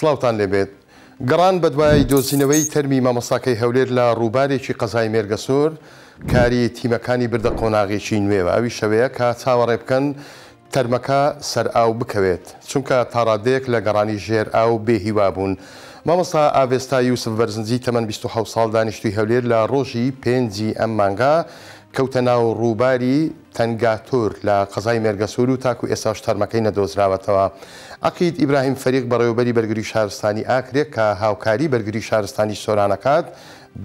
سڵاوتان لێبێت. گەڕان بە دوای دۆزینەوەی تەرمی مامۆستاکەی هەولێر لە ڕووبارێکی قەزای مێرگەسۆر کاری تیمەکانی بردە قۆناغێکی نوێوە. ئەوی شەوەیە کە چاوەڕێ بکەن تەرمەکە سەر ئاو بکەوێت، چونکە تاڕادەیەک لە گەڕانی ژێر ئاو بێهیوا بوون. مامۆستا ئاڤێستا یوسف بەرزنجی تەمەن 27 ساڵ دانیشتووی هەولێر لە ڕۆژی 5 ئەم مانگا کەوتە ناو ڕووباری تەنگاتۆر لە قەزای مێرگەسۆر و تاکو ئێستاش تەرمەکەی نەدۆزراوەتەوە. عەقید ئیبراهیم فەریق بەڕێوەبەری بەرگری شارستانی ئاکرێک کە هاوکاری بەرگری شارستانی سۆرانەکات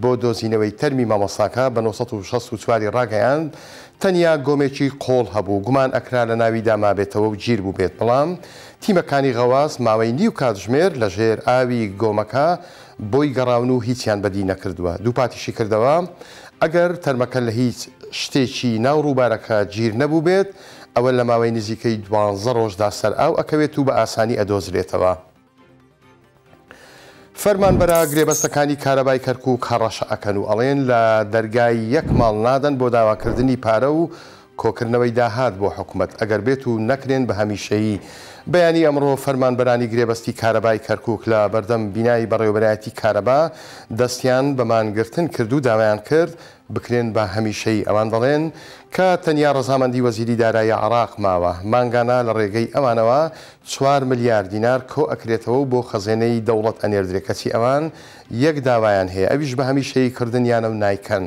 بۆ دۆزینەوەی تەرمی مامۆستاکە بە 1964 ڕاگەیاند تەنیا گۆمێکی قۆڵ هەبوو، گومان ئەکرا لە ناوی دامابێتەوە و گیر بوو بێت، بەڵام تیمەکانی غەواز ماوەی نیو کاتژمێر لە ژێر ئاوی گۆمەکە بۆی گەڕاون و هیچیان بەدی نەکردووە. دوو پاتیشی کردەوە ئەگەر تەرمەکە لە هیچ شتێکی ناو ڕووبارەکە گیر نەبوو بێت، ئەوە لە ماوەی نزیکەی 12 ڕۆژدا سەر ئاو ئەکەوێت و بە ئاسانی ئەدۆزرێتەوە. فەرمانبەرە گرێبەستەکانی کارەبای کەرکووک هەڕەشە ئەکەن و ئەڵێن لە دەرگای یەک ماڵ نادەن بۆ داواکردنی پارە و کۆکردنەوەی داهات بۆ حکوومەت ئەگەر بێت و نەکرێن بە هەمیشەیی. بەیانی ئەمڕۆ فەرمانبەرانی گرێبەستی کارەبای کەرکووک لە بەردەم بینایی بەڕێوەبەرایەتی کارەبا دەستیان بەمانگرتن کرد و داوایان کرد بکرێن بە هەمیشەی. ئەوان دەڵێن کە تەنیا ڕەزامەندی وەزیری دارایی عێراق ماوە مانگانە لە ڕێگەی ئەوانەوە 4 ملیار دینار کۆ ئەکرێتەوە و بۆ خەزێنەی دەوڵەت ئەنێردرێت، کەچی ئەوان یەک داوایان هەیە، ئەویش بە هەمیشەی کردنیانە و نایکەن.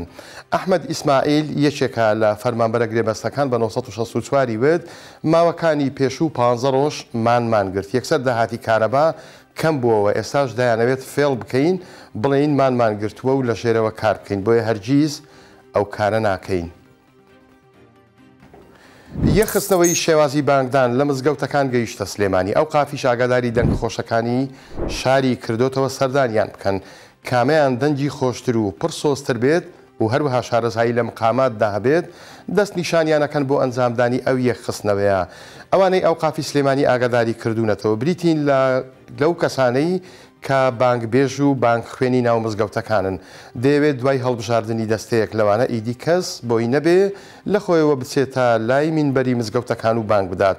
ئەحمەد ئیسماعیل یەکێکە لە فەرمانبەرە گرێبەستەکان بە 1964 وێت ماوەکانی پێشوو 15 ڕۆژ مانگرت. یەکسەر داهاتی کارەبا کەم بووەوە، ئێستاش دایانەوێت فێڵ بکەین بڵێین مانگرتووە و لە ژێرەوە کار بکەین، بۆیە هەرگیز ئەو کارە ناکەین. یەخستنەوەی شێوازی بانگدان لە مزگەوتەکان گەیشتە سلێمانی. ئەو قافیش ئاگاداری دەنگ خۆشەکانی شاری کردوتەوە سەردانیان بکەن، کامەیان دەنگی خۆشتر و پڕ سۆستر بێت و هەروەها شارەزایی لە مقاماتدا هەبێت، دەست نیشانیانەکەن بۆ ئەنجامدانی ئەو یەخستنەوەیە. ئەوانەی ئەو قافی سلێمانی ئاگاداری کردوونەتەوە بریتین لەو کەسانەی کە بانگبێژ و بانگ خوێنی ناو مزگەوتەکانن. دەیەوێت دوای هەڵبژاردننی دەستەیەک لەوانە ئیدی کەس بۆی نەبێ لە خۆیەوە بچێتە لای مینبەری مزگەوتەکان و بانگ بدات.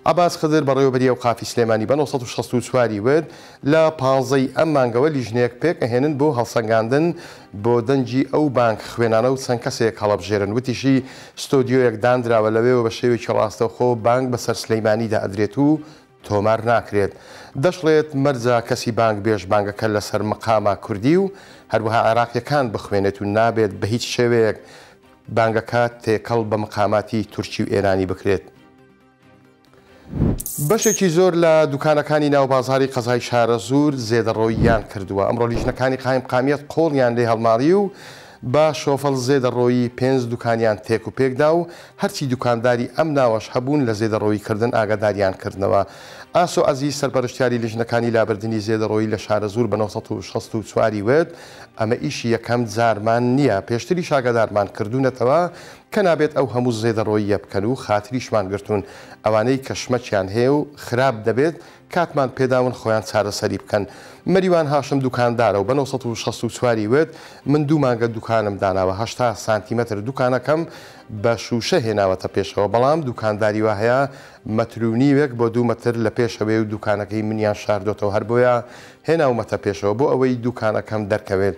عەباس خدر بەڕێوەبەری ئەو قافی سلێمانی بە 1964 وێت لە 15 ئەم مانگەوە لیژنەیەک پێک ئەهێنن بۆ هەڵسەنگاندن بۆ دەنگی ئەو بانگ خوێنانە و چەند کەسێک هەڵەبژێرن. وتیشی ستۆدیۆیەک دانراوە لەوێەوە بە شێوێکی ڕاستەوخۆ بانگ بەسەر سلەیمانیدا ئەدرێت و تۆمار ناکرێت. دەشڵێت مەرجە کەسی بانگ بێژ بانگەکە لەسەر مقامە کوردی و هەروەها عێراقیەکان بخوێنێت و نابێت بە هیچ شێوەیەک بانگەکە تێکەڵ بە مقاماتی تورکی و ئێرانی بکرێت. بەشێکی زۆر لە دوکانەکانی ناوبازاری قەزای شارەزور زێدەڕۆییان کردووە. ئەمڕۆ لیژنەکانی قایم قامیەت قۆڵیان لێ هەڵماڵی و با شۆفەڵ زێدەڕۆیی 5 دوکانیان تێک و پێکدا و هەرچی دوکانداری ئەم ناوەش هەبوون لە زێدەڕۆییکردن ئاگاداریان کردنەوە. ئاسۆ عەزیز سەرپەرشتیاری لیژنەکانی لابردنی زێدەڕۆیی لە شارەزور بە 1964 وێت ئەمە ئیشی یەکەم جارمان نییە، پێشتری ئاگادارمان کردوونەتەوە کە نابێت ئەو هەموو زێدەڕۆییە بکەن و خاتریشمان گرتوون ئەوانەی کەشمەچیان هەیە و خراپ دەبێت کاتمان پێداون خۆیان چارەسەری بکەن. مەریوان هاشم دوکاندارە و بە 1964 وێت من 2 مانگە دوکانم داناوە، 80 سانتیمەتر دوکانەکەم بە شوشە هێناوەتە پێشەوە، بەڵام دوکانداری وە هەیە مەترونیوێک بۆ 2 مەتر لە پێشەوەی و دوکانەکەی منیان شاردۆتەوە، هەر بۆیە هێناومەتە پێشەوە بۆ ئەوەی دوکانەکەم دەرکەوێت.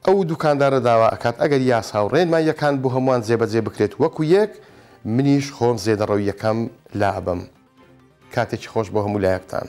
ئەو دوکاندارە داوا ئەکات ئەگەر یاسا و ڕێنماییەکان بۆ هەمووان جێبەجێ بکرێت وەکو یەک، منیش خۆم زێدەڕۆییەکەم لا ئەبەم. کاتێکی خۆش بۆ هەموو لایەکتان.